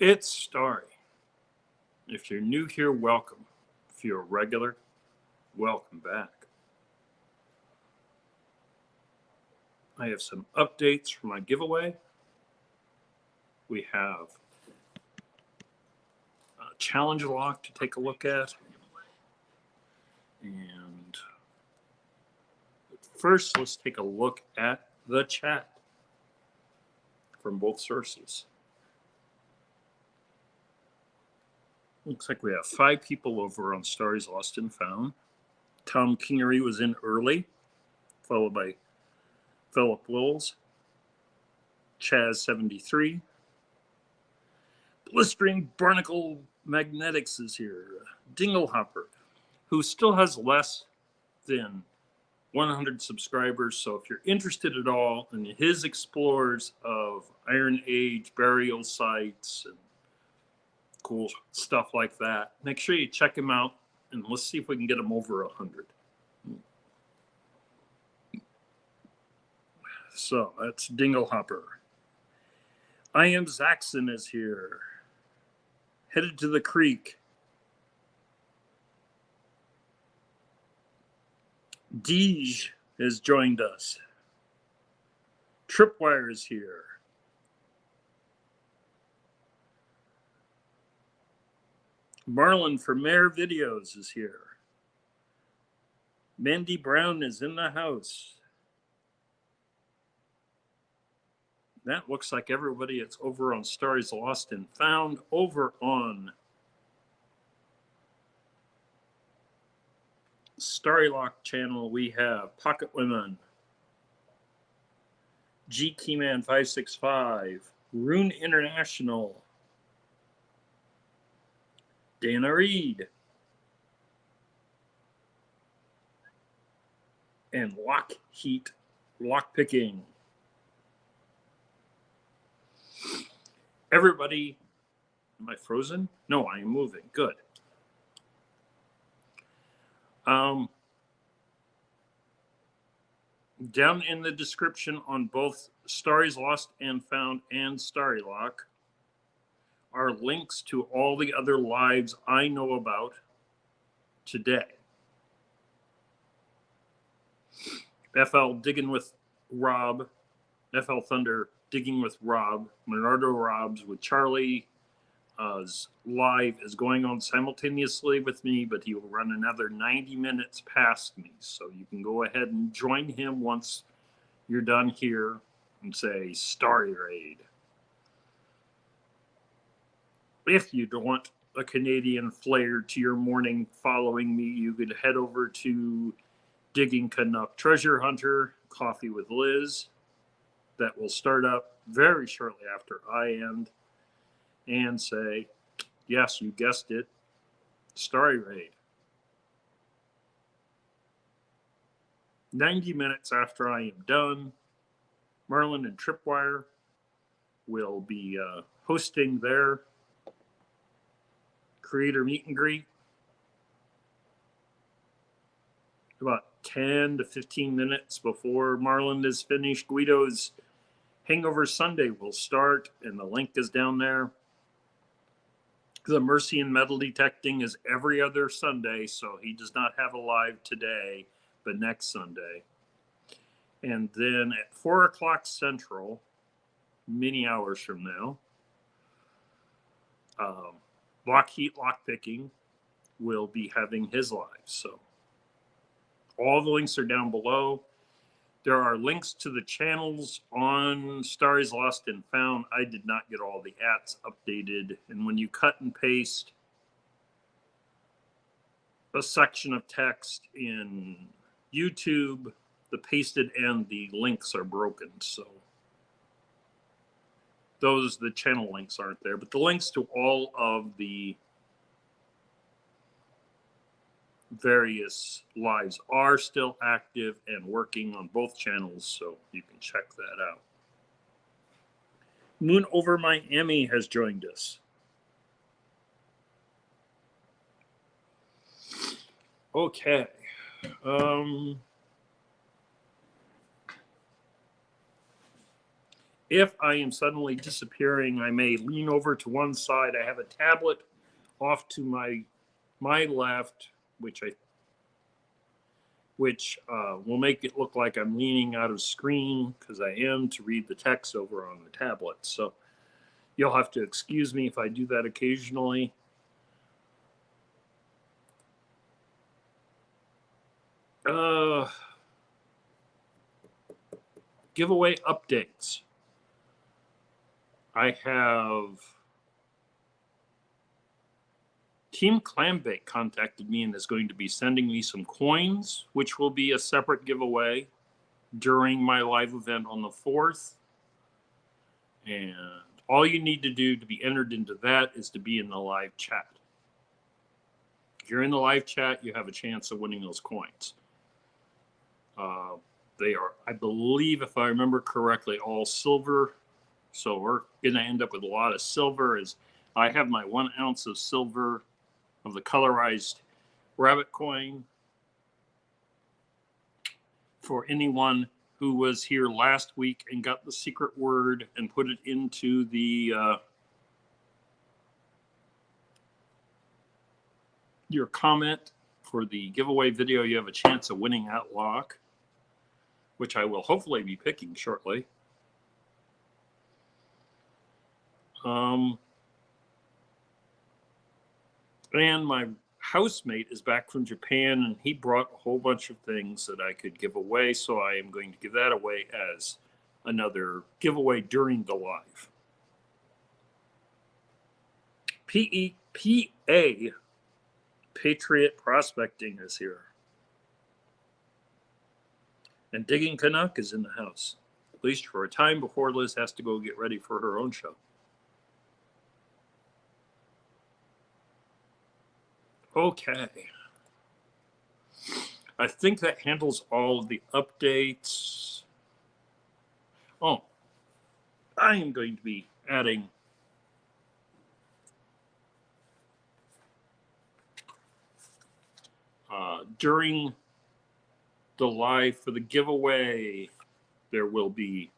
It's Starry. If you're new here, welcome. If you're a regular, welcome back. I have some updates for my giveaway. We have a challenge lock to take a look at. And first, let's take a look at the chat from both sources. Looks like we have 5 people over on Stories Lost and Found. Tom Kingery was in early, followed by Philip Wills, Chaz73, Blistering Barnacle Magnetics is here, Dinglehopper, who still has less than 100 subscribers. So if you're interested at all in his explores of Iron Age burial sites and cool stuff like that, make sure you check him out and let's see if we can get him over 100. So that's Dinglehopper. I Am Zaxxon is here. Headed to the Creek. Deej has joined us. Tripwire is here. Marlon from MAERvideos is here. Mandy Brown is in the house. That looks like everybody that's over on Stories Lost and Found. Over on Starrylock channel, we have Pocket Women, G Keyman 565, Rune International, Dana Reed, and Lockheat Lockpicking. Everybody, am I frozen? No, I am moving. Good. Down in the description on both Stories Lost and Found and Starrylock are links to all the other lives I know about today. FL Digging with Rob, FL Thunder Digging with Rob, Menardo Robs with Charlie live is going on simultaneously with me, but he will run another 90 minutes past me. So you can go ahead and join him once you're done here and say Starry Raid. If you don't want a Canadian flair to your morning following me, you could head over to DiggingCanuck Treasure Hunter Coffee with Liz. That will start up very shortly after I end, and say, yes, you guessed it, Starry Raid. 90 minutes after I am done, Marlon and Tripwire will be hosting their creator meet and greet. About 10 to 15 minutes before Marlon is finished, Guido's Hangover Sunday will start, and the link is down there. The Mercy and Metal Detecting is every other Sunday, so he does not have a live today, but next Sunday. And then at 4 o'clock Central, many hours from now, Lockheat Lockpicking will be having his live. So all the links are down below. There are links to the channels on Stories Lost and Found. I did not get all the ats updated. And when you cut and paste a section of text in YouTube, the pasted and the links are broken. So the channel links aren't there. But the links to all of the various lives are still active and working on both channels, so you can check that out. Moon Over Miami has joined us. Okay. If I am suddenly disappearing, I may lean over to one side. I have a tablet off to my left, which will make it look like I'm leaning out of screen because I am to read the text over on the tablet. So you'll have to excuse me if I do that occasionally. Giveaway updates. I have Team Clambake contacted me and is going to be sending me some coins, which will be a separate giveaway during my live event on the 4th. And all you need to do to be entered into that is to be in the live chat. If you're in the live chat, you have a chance of winning those coins. They are, I believe, if I remember correctly, all silver. So we're going to end up with a lot of silver. As I have my 1 ounce of silver of the colorized rabbit coin for anyone who was here last week and got the secret word and put it into the your comment for the giveaway video. You have a chance of winning that lock, which I will hopefully be picking shortly. And my housemate is back from Japan, and he brought a whole bunch of things that I could give away, so I am going to give that away as another giveaway during the live. PA Patriot Prospecting is here. And Digging Canuck is in the house, at least for a time before Liz has to go get ready for her own show. Okay. I think that handles all of the updates. Oh, I am going to be adding during the live for the giveaway, there will be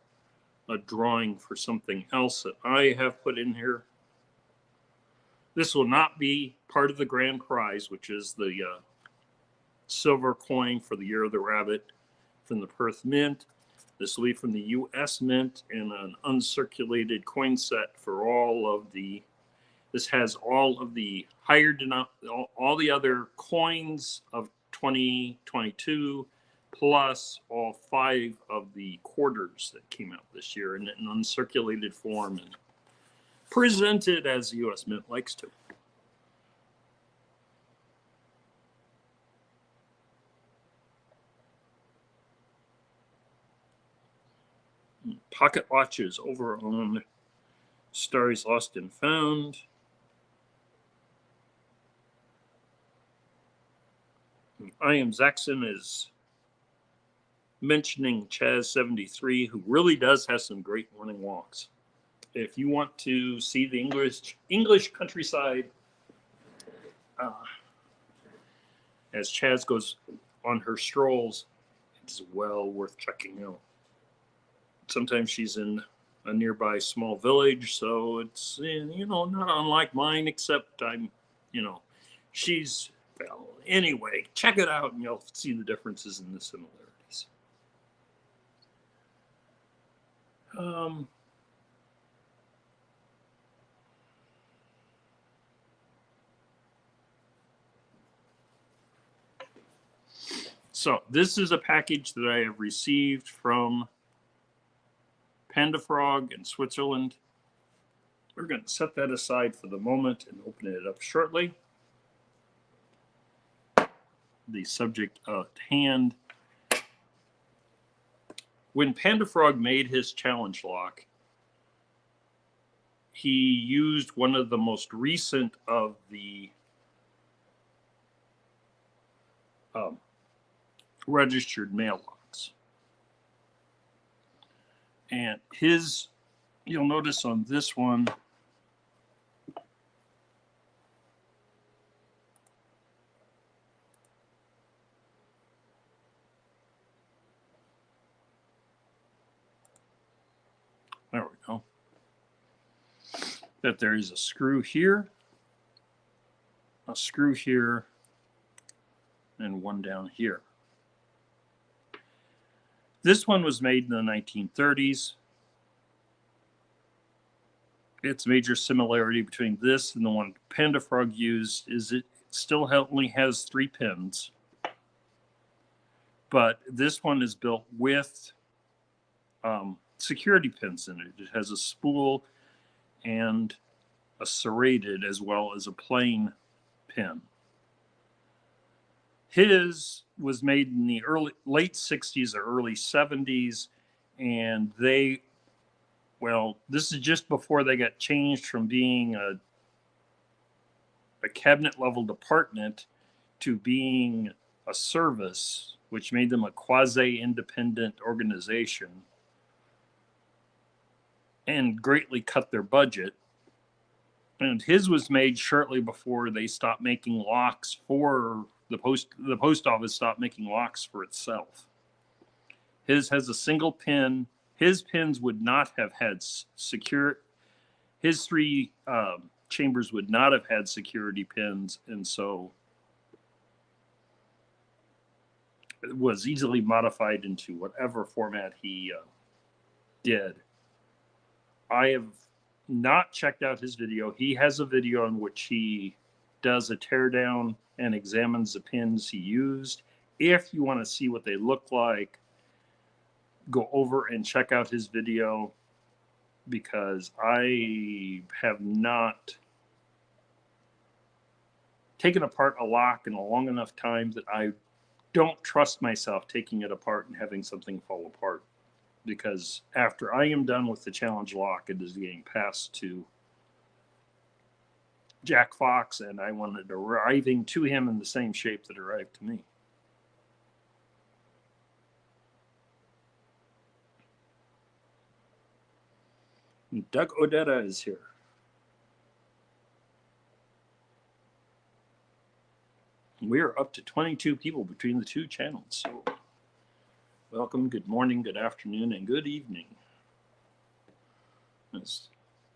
a drawing for something else that I have put in here. This will not be part of the grand prize, which is the silver coin for the Year of the Rabbit from the Perth Mint. This will be from the US Mint and an uncirculated coin set for all of the, this has all of the higher, all the other coins of 2022, plus all 5 of the quarters that came out this year in an uncirculated form and presented as the US Mint likes to. Pocket watches over on Starry's Lost and Found. I Am Zaxxon is mentioning Chaz73, who really does have some great morning walks. If you want to see the English countryside as Chaz goes on her strolls, it's well worth checking out. Sometimes she's in a nearby small village, so it's, you know, not unlike mine, except I'm, you know, she's, well, anyway, check it out and you'll see the differences in the similarities. So this is a package that I have received from Panda Frog in Switzerland. We're going to set that aside for the moment and open it up shortly. The subject at hand. When Panda Frog made his challenge lock, he used one of the most recent of the registered mail locks. And his, you'll notice on this one, there we that there is a screw here, and one down here. This one was made in the 1930s. Its major similarity between this and the one Panda Frog used is it still only has 3 pins. But this one is built with security pins in it. It has a spool and a serrated as well as a plain pin. His was made in the late 60s or early 70s, and this is just before they got changed from being a cabinet level department to being a service, which made them a quasi-independent organization and greatly cut their budget. And his was made shortly before they stopped making locks for the post office stopped making locks for itself. His has a single pin. His pins would not have had his 3 chambers would not have had security pins, and so it was easily modified into whatever format he did. I have not checked out his video. He has a video in which he does a teardown and examines the pins he used. If you want to see what they look like, go over and check out his video, because I have not taken apart a lock in a long enough time that I don't trust myself taking it apart and having something fall apart. Because after I am done with the challenge lock, it is getting passed to Jack Fox, and I want it arriving to him in the same shape that arrived to me. Doug Odetta is here. We are up to 22 people between the 2 channels. So welcome, good morning, good afternoon, and good evening.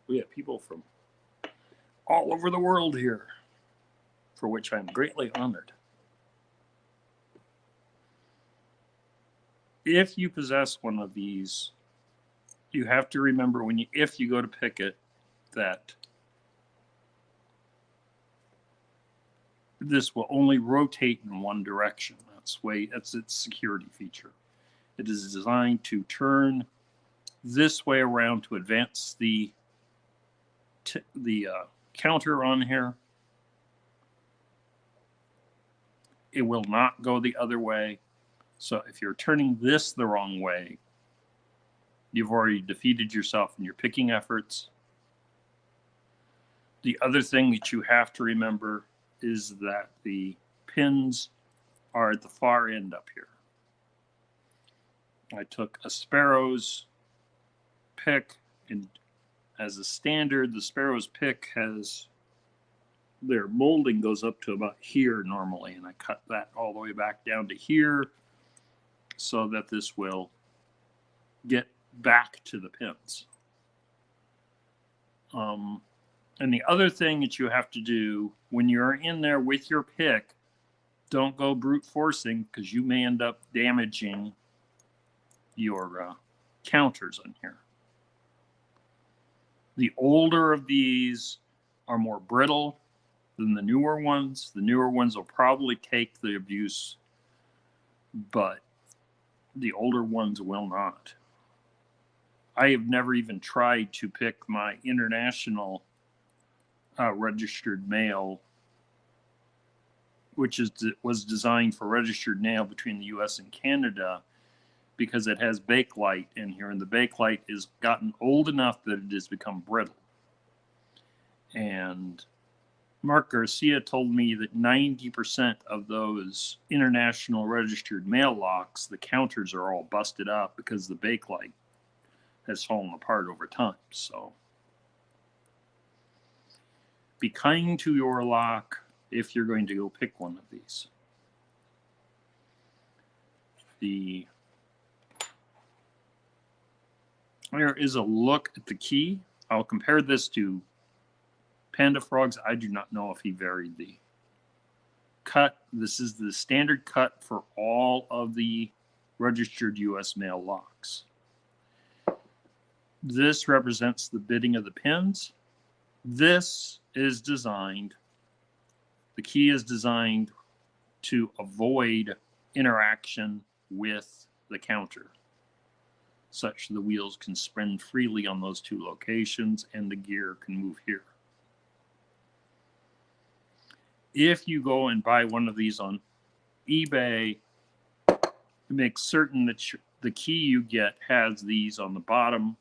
We have people from all over the world here, for which I'm greatly honored. If you possess one of these, you have to remember if you go to pick it, that this will only rotate in one direction. That's its security feature. It is designed to turn this way around to advance the counter on here. It will not go the other way. So if you're turning this the wrong way, you've already defeated yourself in your picking efforts. The other thing that you have to remember is that the pins are at the far end up here. I took a Sparrow's pick, and as a standard, the Sparrow's pick has their molding goes up to about here normally, and I cut that all the way back down to here so that this will get back to the pins. And the other thing that you have to do when you're in there with your pick, don't go brute forcing, because you may end up damaging your counters on here. The older of these are more brittle than the newer ones. The newer ones will probably take the abuse, but the older ones will not. I have never even tried to pick my international registered mail, which was designed for registered mail between the US and Canada, because it has Bakelite in here, and the Bakelite has gotten old enough that it has become brittle. And Mark Garcia told me that 90% of those international registered mail locks, the counters are all busted up because the Bakelite has fallen apart over time. So be kind to your lock if you're going to go pick one of these. There is a look at the key. I'll compare this to Panda Frogs, I do not know if he varied the cut. This is the standard cut for all of the registered U.S. mail locks. This represents the bitting of the pins. This is designed, the key is designed to avoid interaction with the counter, such the wheels can spin freely on those two locations and the gear can move here. If you go and buy one of these on eBay, make certain that the key you get has these on the bottom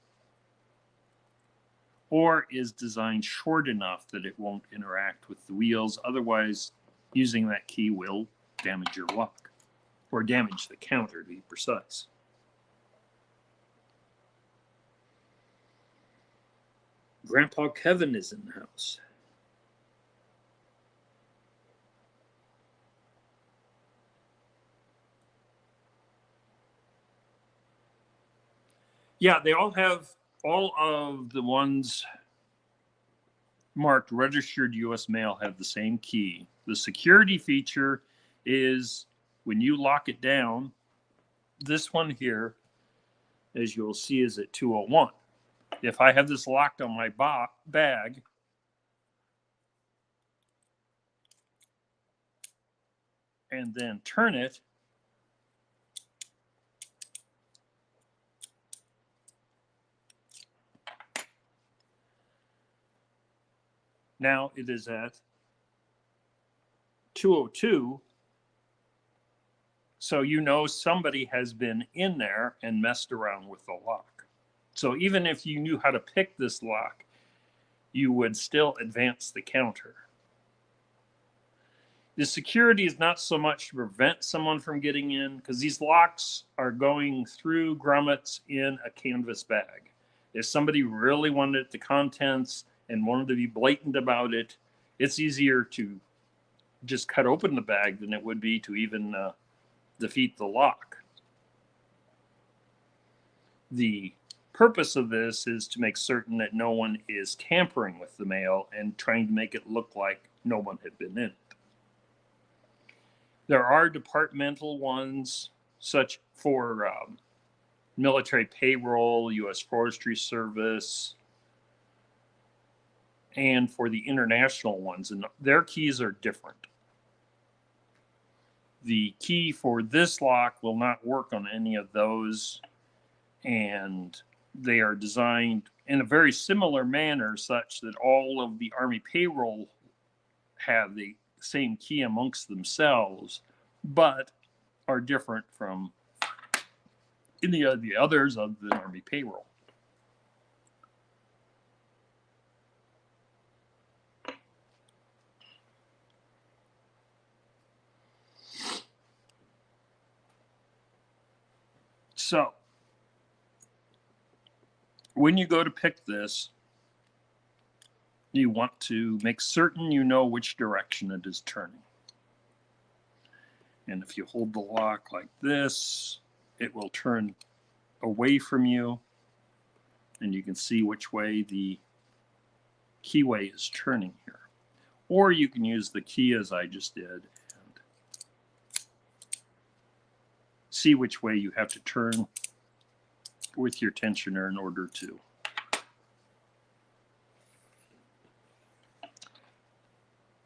or is designed short enough that it won't interact with the wheels. Otherwise, using that key will damage your lock or damage the counter, to be precise. Grandpa Kevin is in the house. Yeah, they all have, all of the ones marked registered U.S. mail have the same key. The security feature is when you lock it down, this one here, as you'll see, is at 201. If I have this locked on my bag, and then turn it, now it is at 202. So you know somebody has been in there and messed around with the lock. So even if you knew how to pick this lock, you would still advance the counter. The security is not so much to prevent someone from getting in, because these locks are going through grommets in a canvas bag. If somebody really wanted the contents and wanted to be blatant about it, it's easier to just cut open the bag than it would be to even defeat the lock. The purpose of this is to make certain that no one is tampering with the mail and trying to make it look like no one had been in it. There are departmental ones, such for military payroll, U.S. Forestry Service, and for the international ones, and their keys are different. The key for this lock will not work on any of those, and they are designed in a very similar manner such that all of the Army payroll have the same key amongst themselves, but are different from any of the others other than Army payroll. So, when you go to pick this, you want to make certain you know which direction it is turning. And if you hold the lock like this, it will turn away from you, and you can see which way the keyway is turning here. Or you can use the key as I just did and see which way you have to turn with your tensioner in order to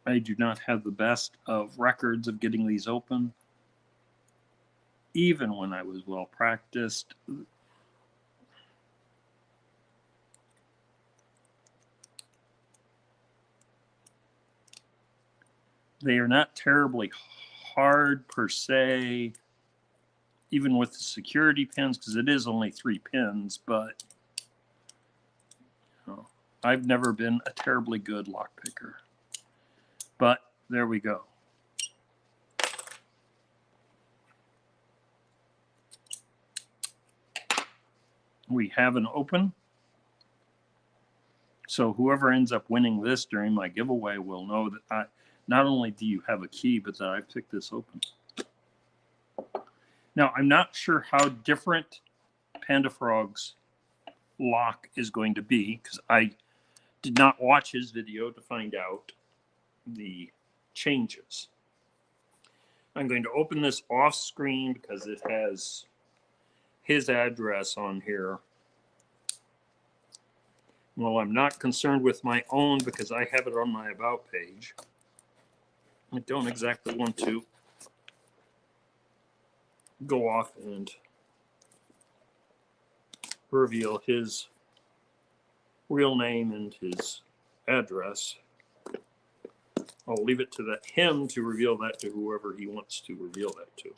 I do not have the best of records of getting these open, even when I was well practiced. They are not terribly hard per se, even with the security pins, because it is only 3 pins, but you know, I've never been a terribly good lock picker. But there we go. We have an open. So whoever ends up winning this during my giveaway will know that not only do you have a key, but that I've picked this open. Now, I'm not sure how different Panda Frog's lock is going to be, because I did not watch his video to find out the changes. I'm going to open this off screen because it has his address on here. Well, I'm not concerned with my own because I have it on my About page. I don't exactly want to go off and reveal his real name and his address. I'll leave it to him to reveal that to whoever he wants to reveal that to.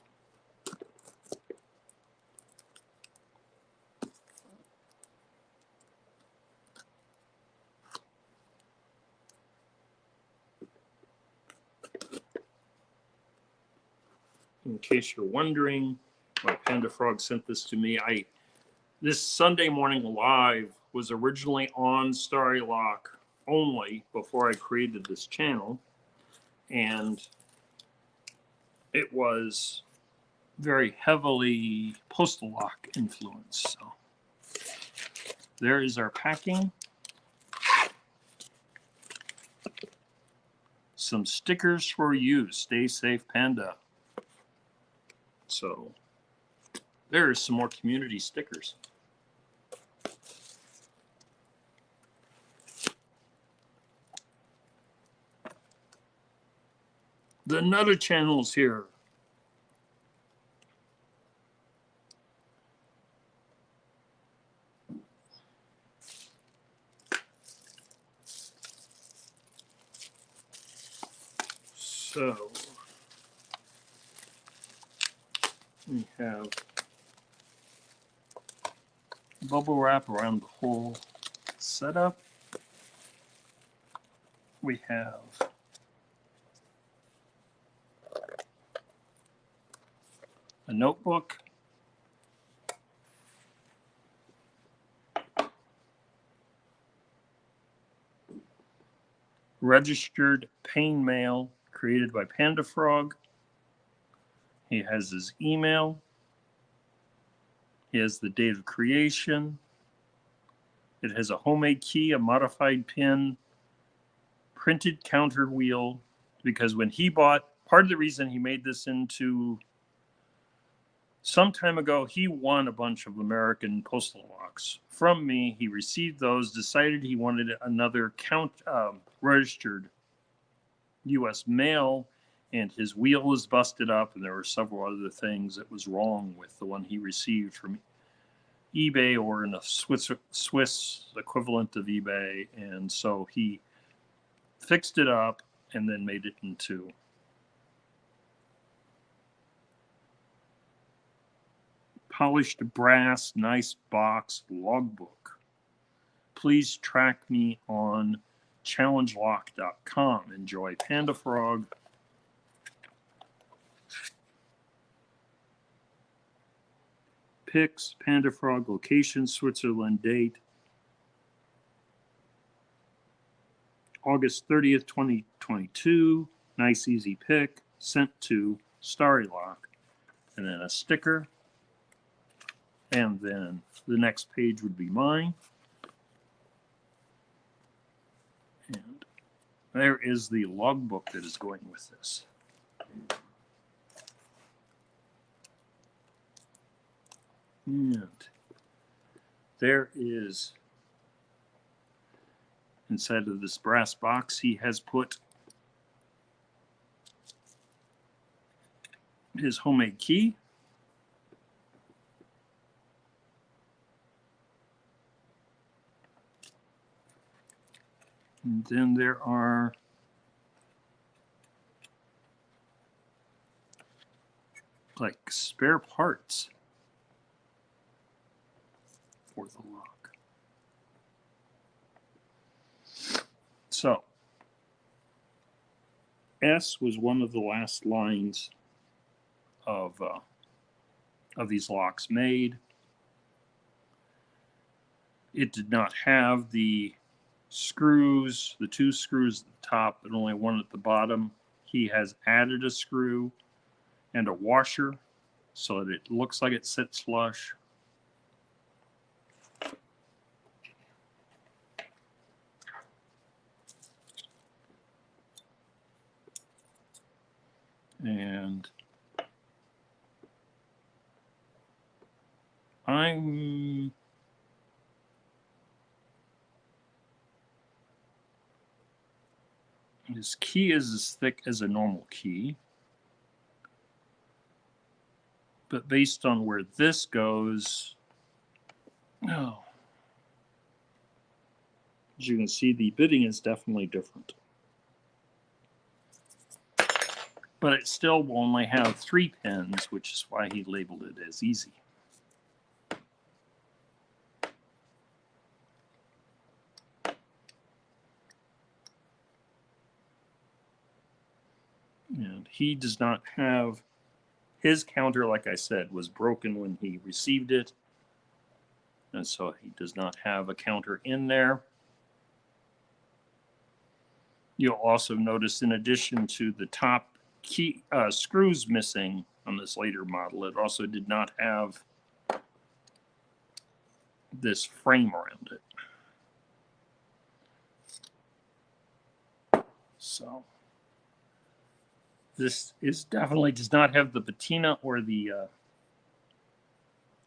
In case you're wondering why Panda Frog sent this to me, this Sunday morning live was originally on Starrylock only before I created this channel, and it was very heavily Postal Lock influenced. So there is our packing. Some stickers for you. Stay safe, Panda. So there's some more community stickers. The Nutter channel's here. So we have bubble wrap around the whole setup. We have a notebook. Registered pain mail created by Panda Frog. He has his email. He has the date of creation. It has a homemade key, a modified pin, printed counter wheel, because when he bought, part of the reason he made this into, some time ago, he won a bunch of American postal locks from me. He received those, decided he wanted another registered US mail, and his wheel was busted up, and there were several other things that was wrong with the one he received from eBay or in a Swiss equivalent of eBay. And so he fixed it up and then made it into polished brass, nice box logbook. Please track me on challengelock.com. Enjoy, Panda Frog. Pics, Panda Frog, location, Switzerland, date, August 30th, 2022. Nice, easy pic, sent to Starrylock. And then a sticker. And then the next page would be mine. And there is the logbook that is going with this. And there is, inside of this brass box, he has put his homemade key. And then there are like spare parts for the lock. So S was one of the last lines of these locks made. It did not have the screws, the two screws at the top and only one at the bottom. He has added a screw and a washer so that it looks like it sits flush. And his key is as thick as a normal key. But based on where this goes, as you can see, the bidding is definitely different. But it still will only have 3 pins, which is why he labeled it as easy. And he does not have, his counter, like I said, was broken when he received it. And so he does not have a counter in there. You'll also notice, in addition to the top key screws missing on this later model, it also did not have this frame around it. So this is definitely does not have the patina or the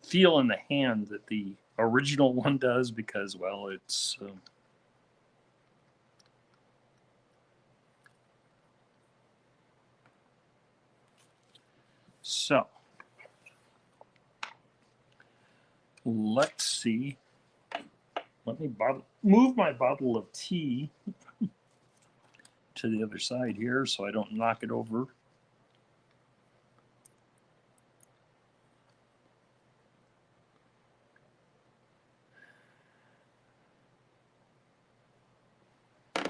feel in the hand that the original one does, because, well, it's so let's see. Let me move my bottle of tea to the other side here so I don't knock it over.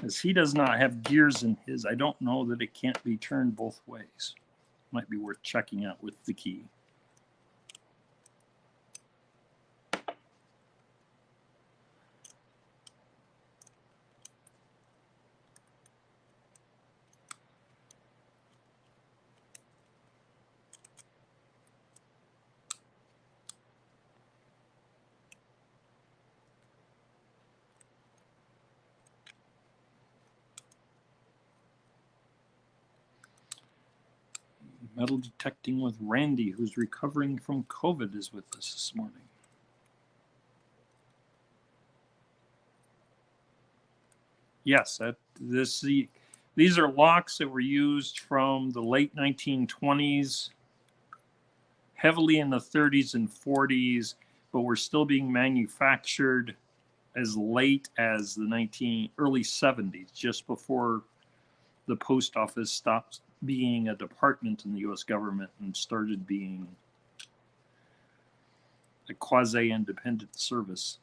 As he does not have gears in his, I don't know that it can't be turned both ways. Might be worth checking out with the key. Metal detecting with Randy, who's recovering from COVID, is with us this morning. Yes, these are locks that were used from the late 1920s, heavily in the 30s and 40s, but were still being manufactured as late as the early 70s, just before the post office stopped being a department in the U.S. government and started being a quasi-independent service.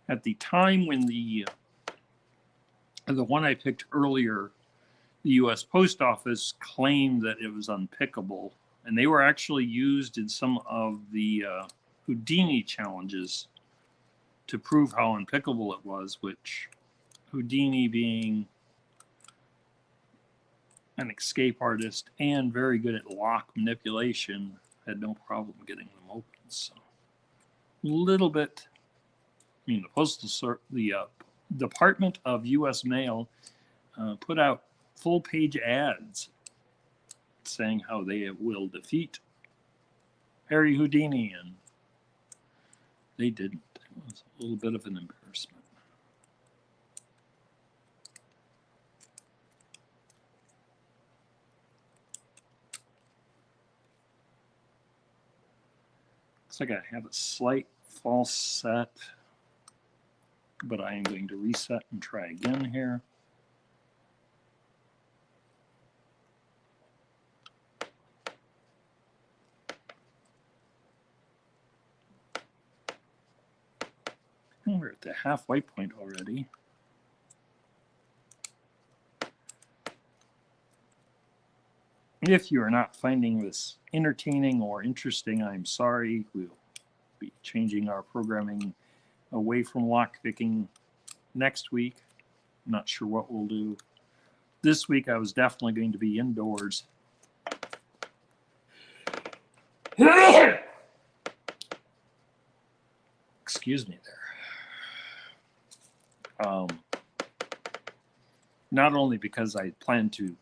At the time when the one I picked earlier, the U.S. Post Office claimed that it was unpickable, and they were actually used in some of the Houdini challenges to prove how unpickable it was, which Houdini, being an escape artist and very good at lock manipulation, had no problem getting them open. So a little bit, I mean, the Department of U.S. Mail put out full-page ads saying how they will defeat Harry Houdini, and they didn't. It was a little bit of an embarrassment. Looks like I have a slight false set, but I am going to reset and try again here. We're at the halfway point already. If you are not finding this entertaining or interesting, I'm sorry. We'll be changing our programming away from lockpicking next week. I'm not sure what we'll do. This week I was definitely going to be indoors. Excuse me there. Not only because I planned to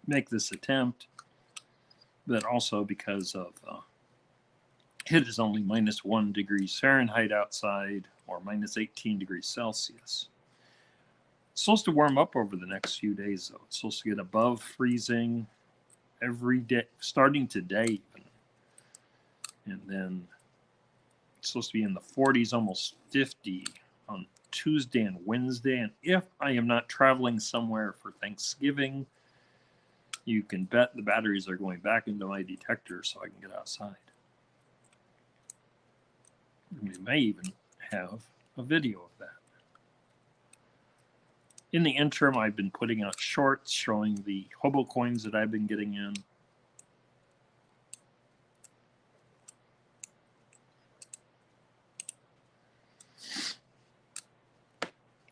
make this attempt, but also because of it is only -1 degrees Fahrenheit outside, or -18 degrees Celsius. It's supposed to warm up over the next few days, though. It's supposed to get above freezing every day, starting today even. And then it's supposed to be in the 40s, almost 50 on Tuesday and Wednesday. And if I am not traveling somewhere for Thanksgiving, you can bet the batteries are going back into my detector so I can get outside. We may even have a video of that. In the interim, I've been putting out shorts showing the hobo coins that I've been getting in.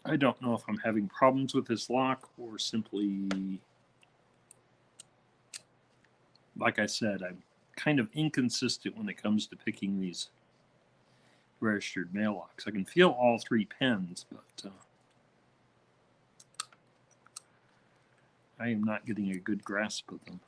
I don't know if I'm having problems with this lock or simply, like I said, I'm kind of inconsistent when it comes to picking these registered mail locks. I can feel all 3 pins, but I am not getting a good grasp of them.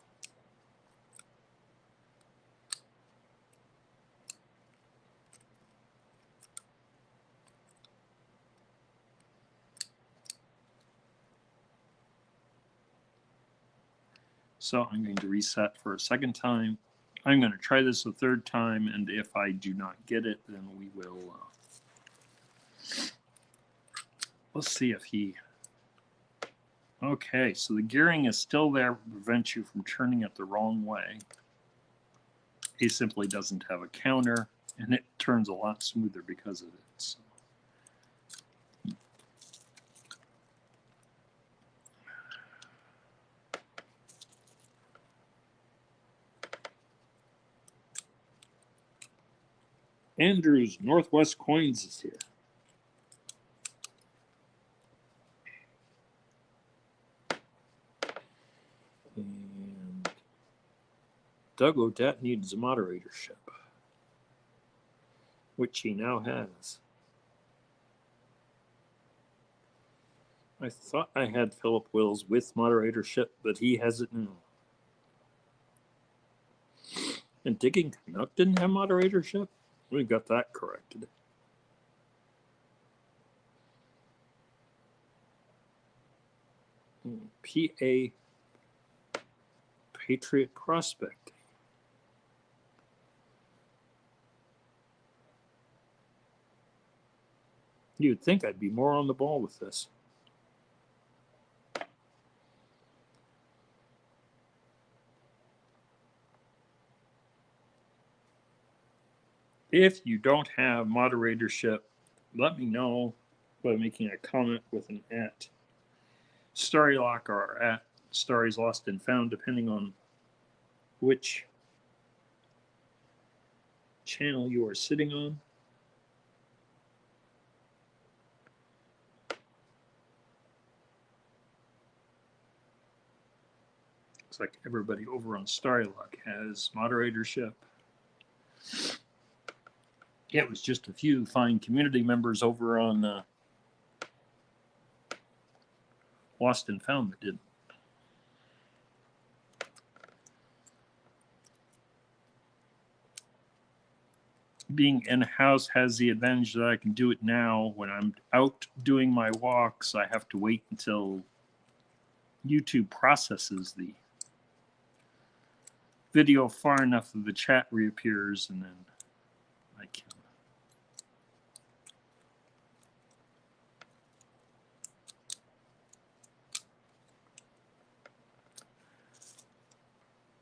So I'm going to reset for a second time. I'm going to try this a third time, and if I do not get it, then we will, let's see if he, okay, so the gearing is still there to prevent you from turning it the wrong way. He simply doesn't have a counter, and it turns a lot smoother because of it. So. Andrew's Northwest Coins is here. And Doug Odette needs a moderatorship, which he now has. I thought I had Philip Wills with moderatorship, but he has it now. And DiggingCanuck didn't have moderatorship? We got that corrected. PA Patriot Prospecting. You'd think I'd be more on the ball with this. If you don't have moderatorship, let me know by making a comment with an @ Starrylock or @ Starry's Lost and Found, depending on which channel you are sitting on. Looks like everybody over on Starrylock has moderatorship. It was just a few fine community members over on Lost and Found that did. Being in-house has the advantage that I can do it now. When I'm out doing my walks, I have to wait until YouTube processes the video far enough that the chat reappears, and then I can.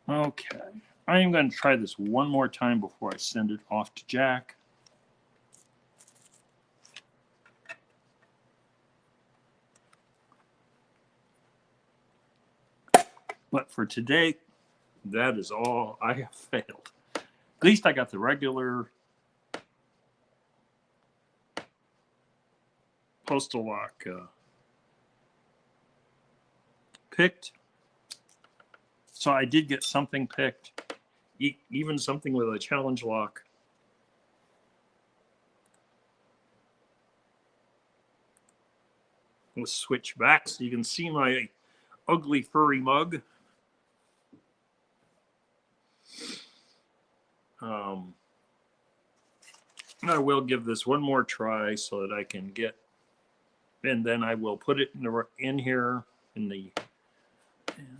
Okay, I am going to try this one more time before I send it off to Jack. But for today, that is all I have failed. At least I got the regular Postal lock picked. So I did get something picked, even something with a challenge lock. We'll switch back so you can see my ugly furry mug. I will give this one more try so that I can get, and then I will put it in here in the. And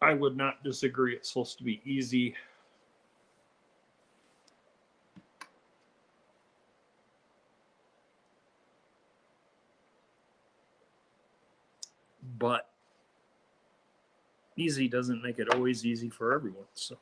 I would not disagree. It's supposed to be easy. But easy doesn't make it always easy for everyone. So.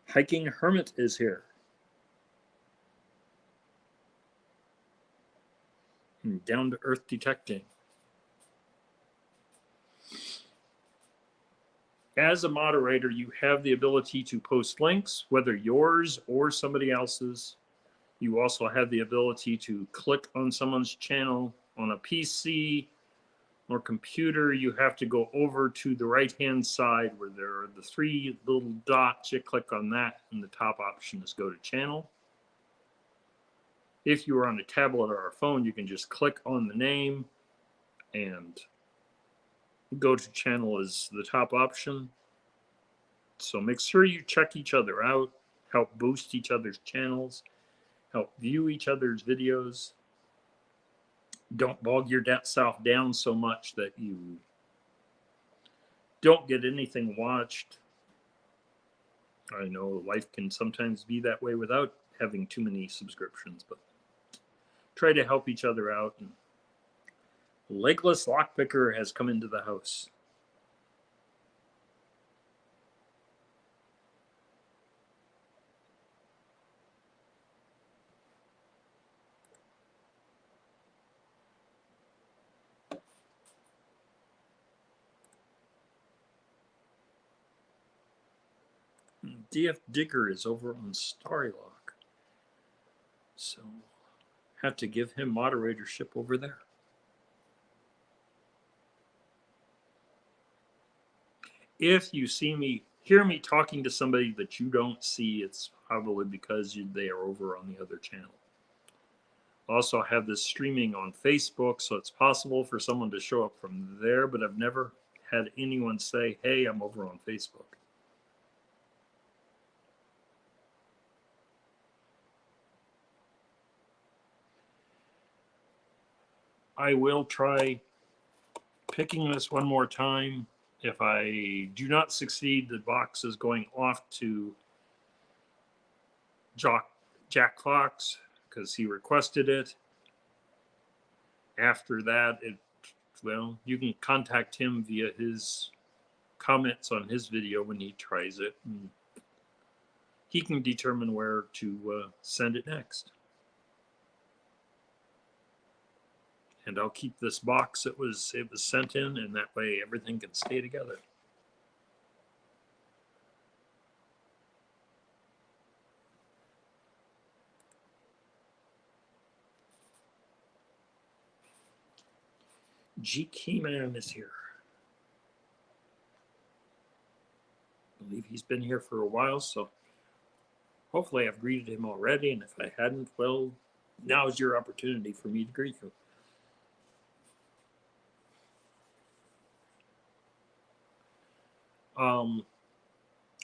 Hiking Hermit is here. Down to earth detecting. As a moderator, you have the ability to post links, whether yours or somebody else's. You also have the ability to click on someone's channel on a PC or computer. You have to go over to the right-hand side where there are the three little dots. You click on that, and the top option is go to channel. If you are on a tablet or a phone, you can just click on the name and go to channel is the top option. So make sure you check each other out, help boost each other's channels, help view each other's videos. Don't bog yourself down so much that you don't get anything watched. I know life can sometimes be that way without having too many subscriptions, but try to help each other out. And Legless Lockpicker has come into the house. DF Digger is over on Starrylock. So have to give him moderatorship over there. If you hear me talking to somebody that you don't see, it's probably because they are over on the other channel. Also have this streaming on Facebook, so it's possible for someone to show up from there, but I've never had anyone say, hey, I'm over on Facebook. I will try picking this one more time. If I do not succeed, the box is going off to Jack Fox because he requested it. After that, well, you can contact him via his comments on his video when he tries it. And he can determine where to send it next. And I'll keep this box it was sent in, and that way everything can stay together. G Keyman is here. I believe he's been here for a while, so hopefully I've greeted him already, and if I hadn't, well, now's your opportunity for me to greet you.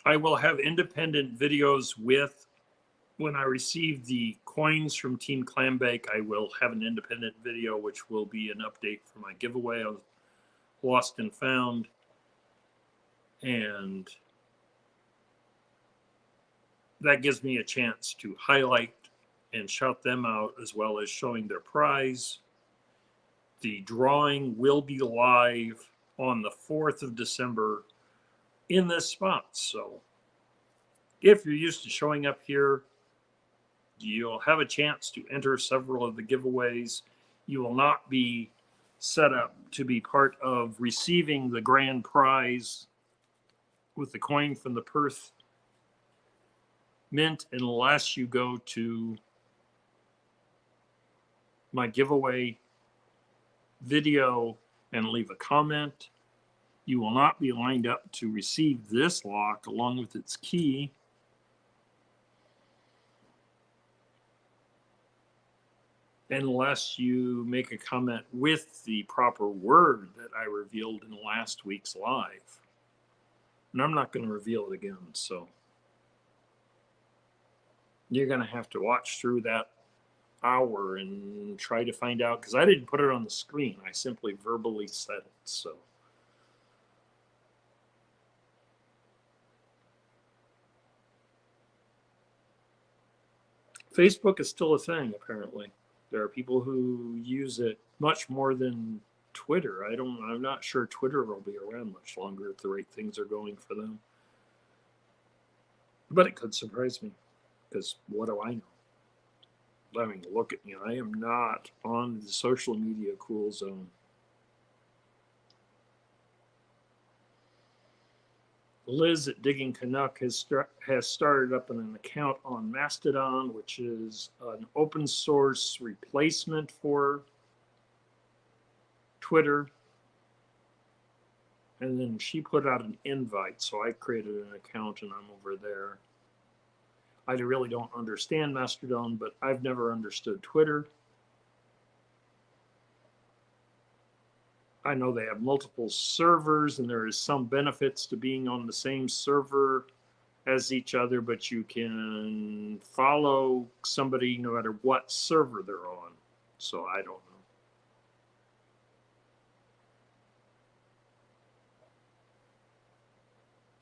I will have independent videos when I receive the coins from Team Clambake. I will have an independent video, which will be an update for my giveaway of Lost and Found. And that gives me a chance to highlight and shout them out, as well as showing their prize. The drawing will be live on the 4th of December in this spot. So If you're used to showing up here, you'll have a chance to enter several of the giveaways. You will not be set up to be part of receiving the grand prize with the coin from the Perth Mint unless you go to my giveaway video and leave a comment. You will not be lined up to receive this lock along with its key. Unless you make a comment with the proper word that I revealed in last week's live. And I'm not going to reveal it again, so you're going to have to watch through that hour and try to find out, because I didn't put it on the screen. I simply verbally said it, so. Facebook is still a thing, apparently. There are people who use it much more than Twitter. I'm not sure Twitter will be around much longer at the rate things are going for them. But it could surprise me, because what do I know? I mean, look at me. I am not on the social media cool zone. Liz at DiggingCanuck has started up an account on Mastodon, which is an open source replacement for Twitter. And then she put out an invite, so I created an account and I'm over there. I really don't understand Mastodon, but I've never understood Twitter. I know they have multiple servers and there is some benefits to being on the same server as each other, but you can follow somebody no matter what server they're on. So I don't know.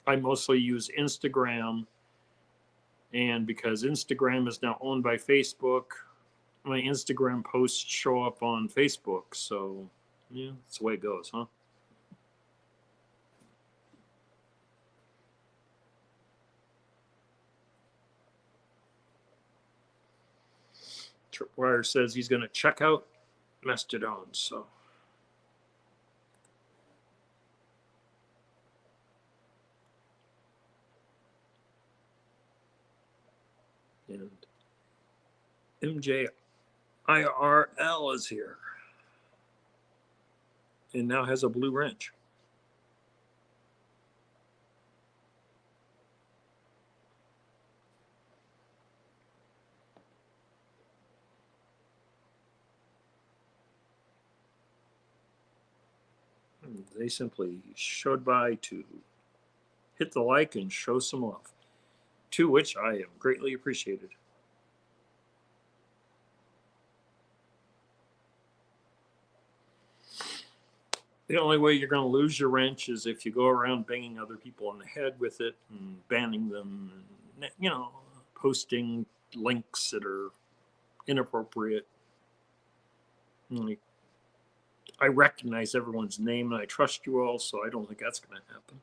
I mostly use Instagram, and because Instagram is now owned by Facebook, my Instagram posts show up on Facebook. So yeah, that's the way it goes, huh? Tripwire says he's going to check out Mastodon, so. And MJIRL is here. And now has a blue wrench. They simply showed by to hit the like and show some love, to which I am greatly appreciated. The only way you're going to lose your wrench is if you go around banging other people on the head with it and banning them and, you know, posting links that are inappropriate. I recognize everyone's name and I trust you all, so I don't think that's going to happen.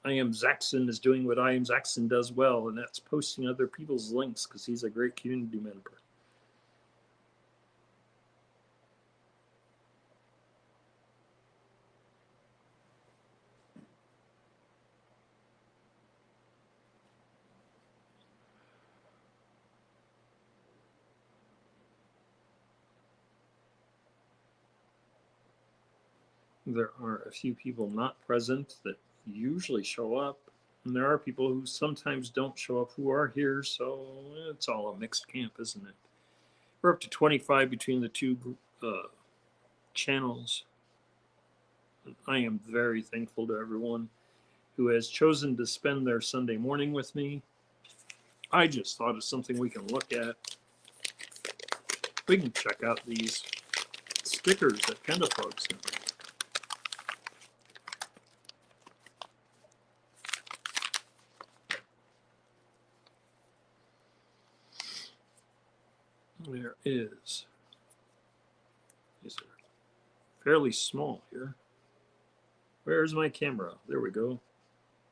I Am Zaxxon is doing what I Am Zaxxon does well, and that's posting other people's links because he's a great community member. There are a few people not present that usually show up, and there are people who sometimes don't show up who are here, so it's all a mixed camp, isn't it? We're up to 25 between the two channels. I am very thankful to everyone who has chosen to spend their Sunday morning with me. I just thought of something we can look at. We can check out these stickers that Pentafog sent me. There is. These are fairly small here. Where's my camera? There we go.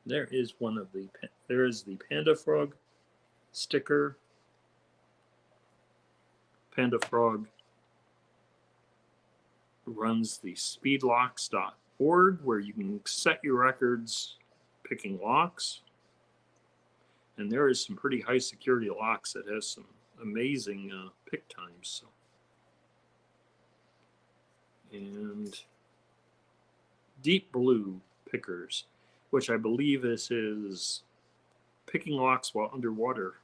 There is one of the, there is the Panda Frog sticker. Panda Frog runs the speedlocks.org where you can set your records picking locks. And there is some pretty high security locks that has some amazing pick times. So. And Deep Blue Pickers, which I believe this is picking locks while underwater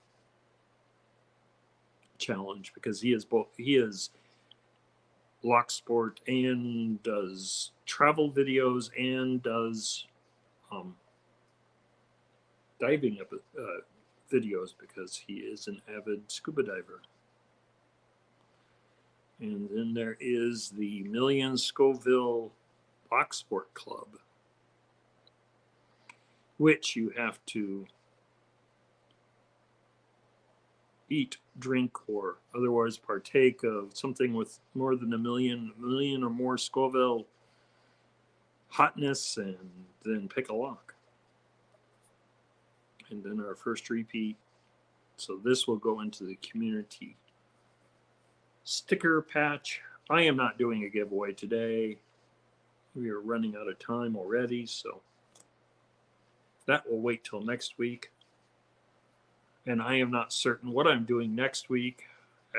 challenge, because he is lock sport and does travel videos and does diving videos, because he is an avid scuba diver. And then there is the Million Scoville Lock Sport Club, which you have to eat, drink, or otherwise partake of something with more than a million or more Scoville hotness, and then pick a lock. And then our first repeat. So this will go into the community sticker patch. I am not doing a giveaway today. We are running out of time already, so that will wait till next week. And I am not certain what I'm doing next week,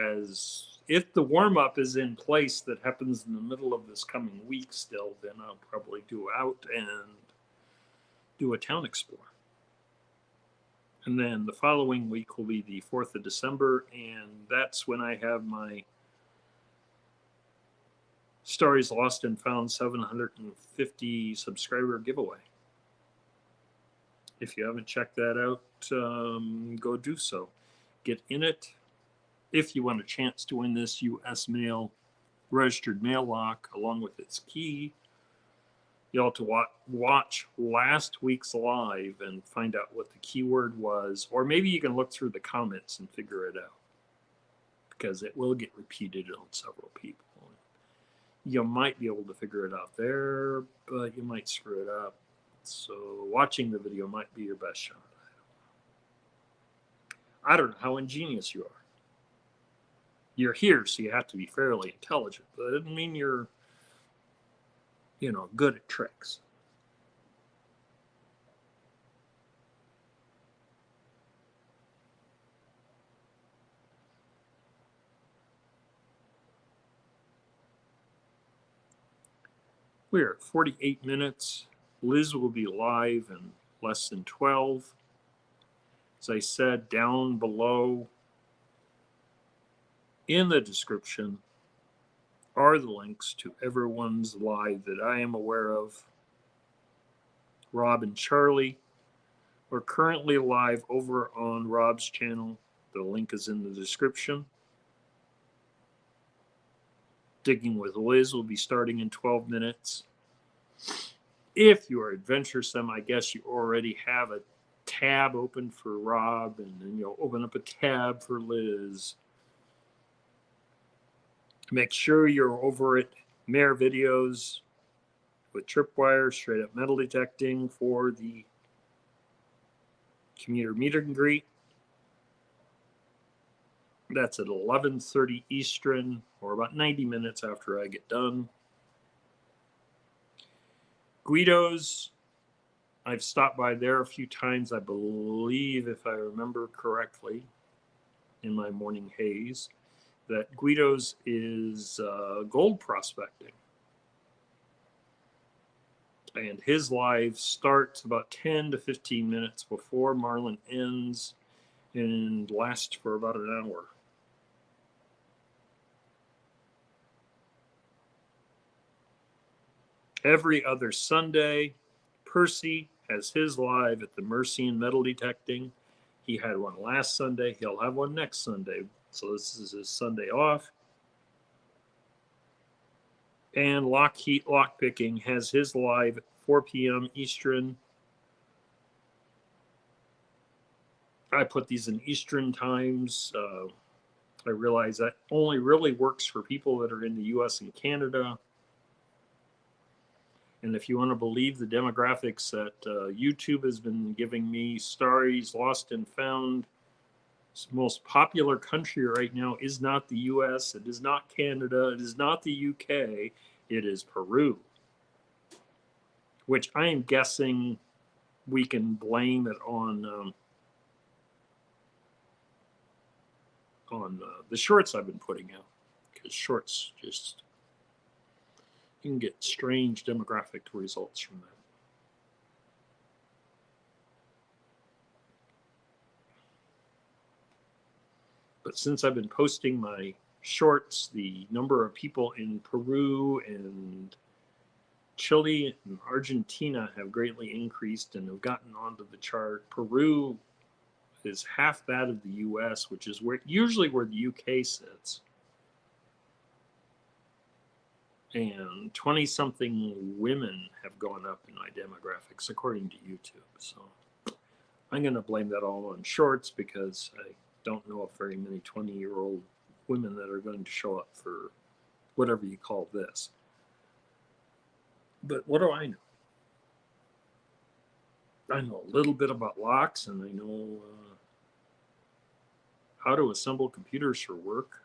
as if the warm-up is in place that happens in the middle of this coming week still, then I'll probably go out and do a town explore. And then the following week will be the 4th of December, and that's when I have my Starry's Lost and Found 750 subscriber giveaway. If you haven't checked that out, go do so. Get in it. If you want a chance to win this US Mail registered mail lock along with its key, you'll have to watch last week's live and find out what the keyword was, or maybe you can look through the comments and figure it out, because it will get repeated on several people. You might be able to figure it out there, but you might screw it up. So watching the video might be your best shot. I don't know how ingenious you are. You're here, so you have to be fairly intelligent, but it doesn't mean you're, good at tricks. We're at 48 minutes. Liz will be live in less than 12. As I said, down below in the description are the links to everyone's live that I am aware of. Rob and Charlie are currently live over on Rob's channel. The link is in the description. Digging with Liz will be starting in 12 minutes. If you are adventuresome, I guess you already have a tab open for Rob, and then you'll open up a tab for Liz. Make sure you're over at MAERvideos with Tripwire, straight up metal detecting for the commuter meet and greet. That's at 11:30 Eastern, or about 90 minutes after I get done. Guedos, I've stopped by there a few times, I believe, if I remember correctly, in my morning haze, that Guedos is gold prospecting. And his live starts about 10 to 15 minutes before Marlin ends and lasts for about an hour. Every other Sunday, Percy has his live at the Mercy and Metal Detecting. He had one last Sunday. He'll have one next Sunday. So this is his Sunday off. And Lockheed Lockpicking has his live at 4 p.m. Eastern. I put these in Eastern times. I realize that only really works for people that are in the U.S. and Canada. And if you want to believe the demographics that YouTube has been giving me, Starry's Lost and Found most popular country right now is not the US, it is not Canada, it is not the UK, it is Peru. Which I am guessing we can blame it on the shorts I've been putting out. Because shorts just, you can get strange demographic results from that. But since I've been posting my shorts, the number of people in Peru and Chile and Argentina have greatly increased and have gotten onto the chart. Peru is half that of the US, which is usually where the UK sits. And 20-something women have gone up in my demographics, according to YouTube. So I'm going to blame that all on shorts because I don't know of very many 20-year-old women that are going to show up for whatever you call this. But what do I know? I know a little bit about locks, and I know how to assemble computers for work.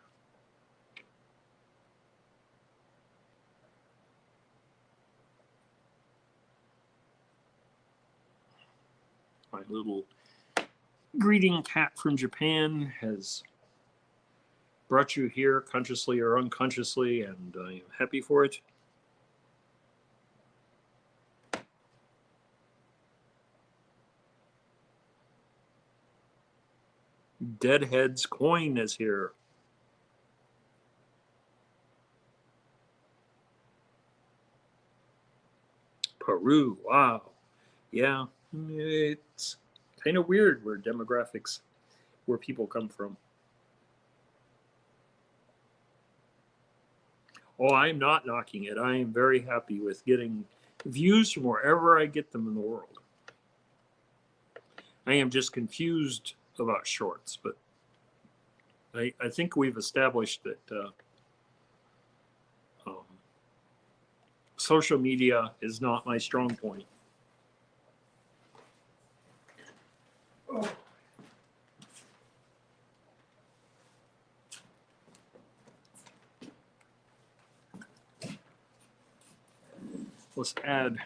My little greeting cat from Japan has brought you here consciously or unconsciously, and I am happy for it. Deadhead's coin is here. Peru, wow. Yeah, it's kind of weird where demographics, where people come from. Oh, I'm not knocking it. I am very happy with getting views from wherever I get them in the world. I am just confused about shorts, but I think we've established that social media is not my strong point. Oh. Let's add.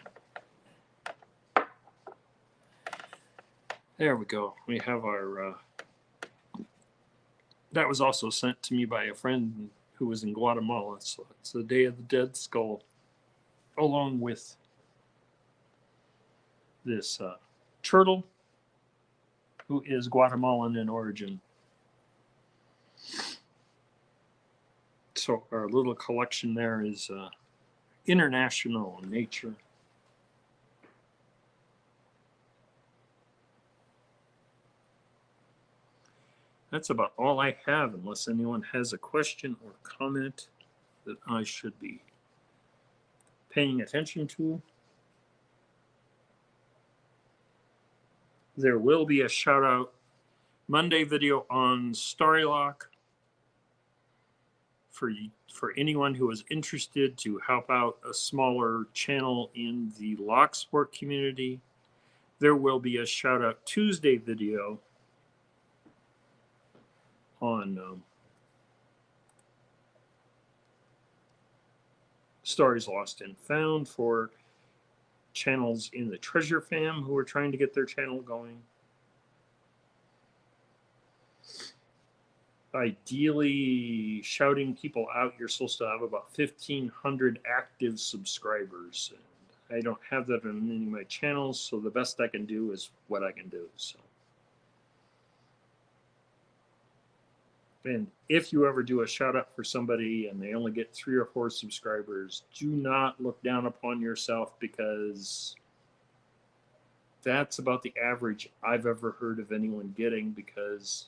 There we go. We have our. That was also sent to me by a friend who was in Guatemala. So it's the Day of the Dead Skull, along with this turtle, who is Guatemalan in origin. So our little collection there is international in nature. That's about all I have, unless anyone has a question or comment that I should be paying attention to. There will be a shout out Monday video on Starrylock for anyone who is interested to help out a smaller channel in the lock sport community. There will be a shout out Tuesday video on Stories Lost and Found for channels in the Treasure Fam who are trying to get their channel going. Ideally, shouting people out, you're supposed to have about 1,500 active subscribers. And I don't have that on any of my channels, so the best I can do is what I can do. So. And if you ever do a shout out for somebody and they only get 3 or 4 subscribers, do not look down upon yourself, because that's about the average I've ever heard of anyone getting. Because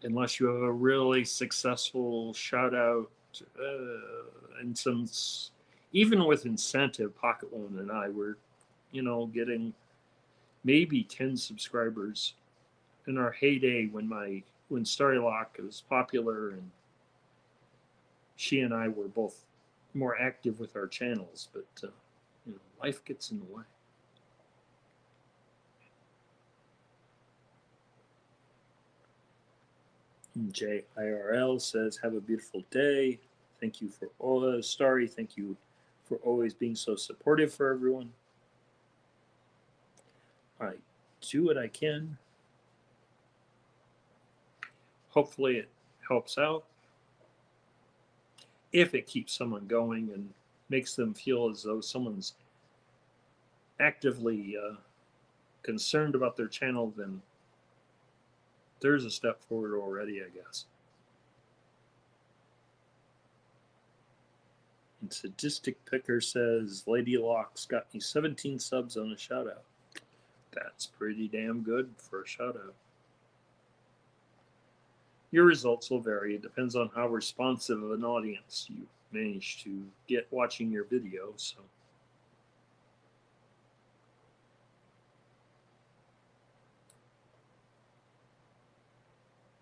unless you have a really successful shout out and some, even with incentive, Pocket Loan and I were, getting maybe 10 subscribers in our heyday when Starrylock was popular, and she and I were both more active with our channels, but you know, life gets in the way. JIRL says, have a beautiful day. Thank you for all. Starry, thank you for always being so supportive for everyone. I do what I can. Hopefully it helps out. If it keeps someone going and makes them feel as though someone's actively concerned about their channel, then there's a step forward already, I guess. And Sadistic Picker says, Lady Lock's got me 17 subs on a shout out. That's pretty damn good for a shout out. Your results will vary. It depends on how responsive of an audience you manage to get watching your video. So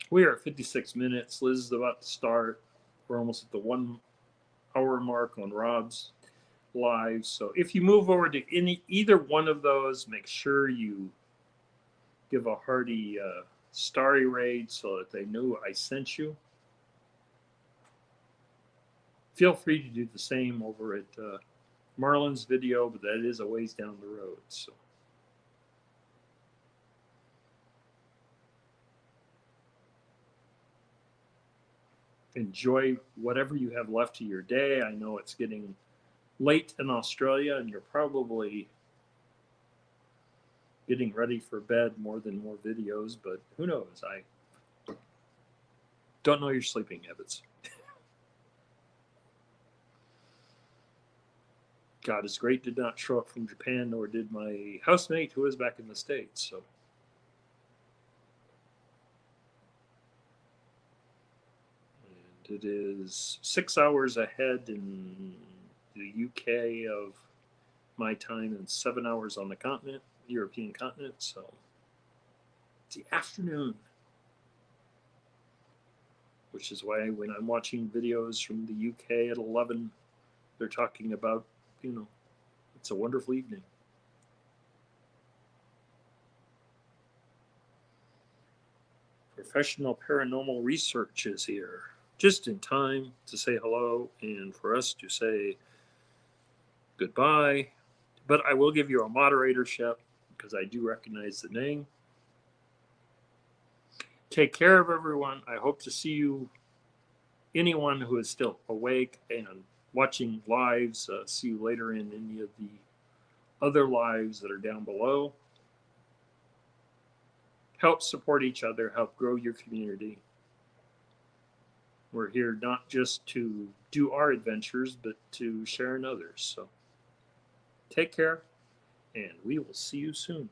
we are at 56 minutes. Liz is about to start. We're almost at the 1 hour mark on Rob's live. So if you move over to either one of those, make sure you give a hearty Starry raid so that they know I sent you. Feel free to do the same over at Marlon's video, but that is a ways down the road. So enjoy whatever you have left of your day. I know it's getting late in Australia and you're probably getting ready for bed more than more videos, but who knows? I don't know your sleeping habits. God is great did not show up from Japan, nor did my housemate who is back in the States. So and it is 6 hours ahead in the UK of my time and 7 hours on the continent, European continent. So it's the afternoon, which is why when I'm watching videos from the UK at 11, they're talking about, you know, it's a wonderful evening. Professional paranormal research is here, just in time to say hello and for us to say goodbye. But I will give you a moderatorship because I do recognize the name. Take care of everyone. I hope to see you, anyone who is still awake and watching lives, see you later in any of the other lives that are down below. Help support each other, help grow your community. We're here not just to do our adventures, but to share in others. So take care, and we will see you soon.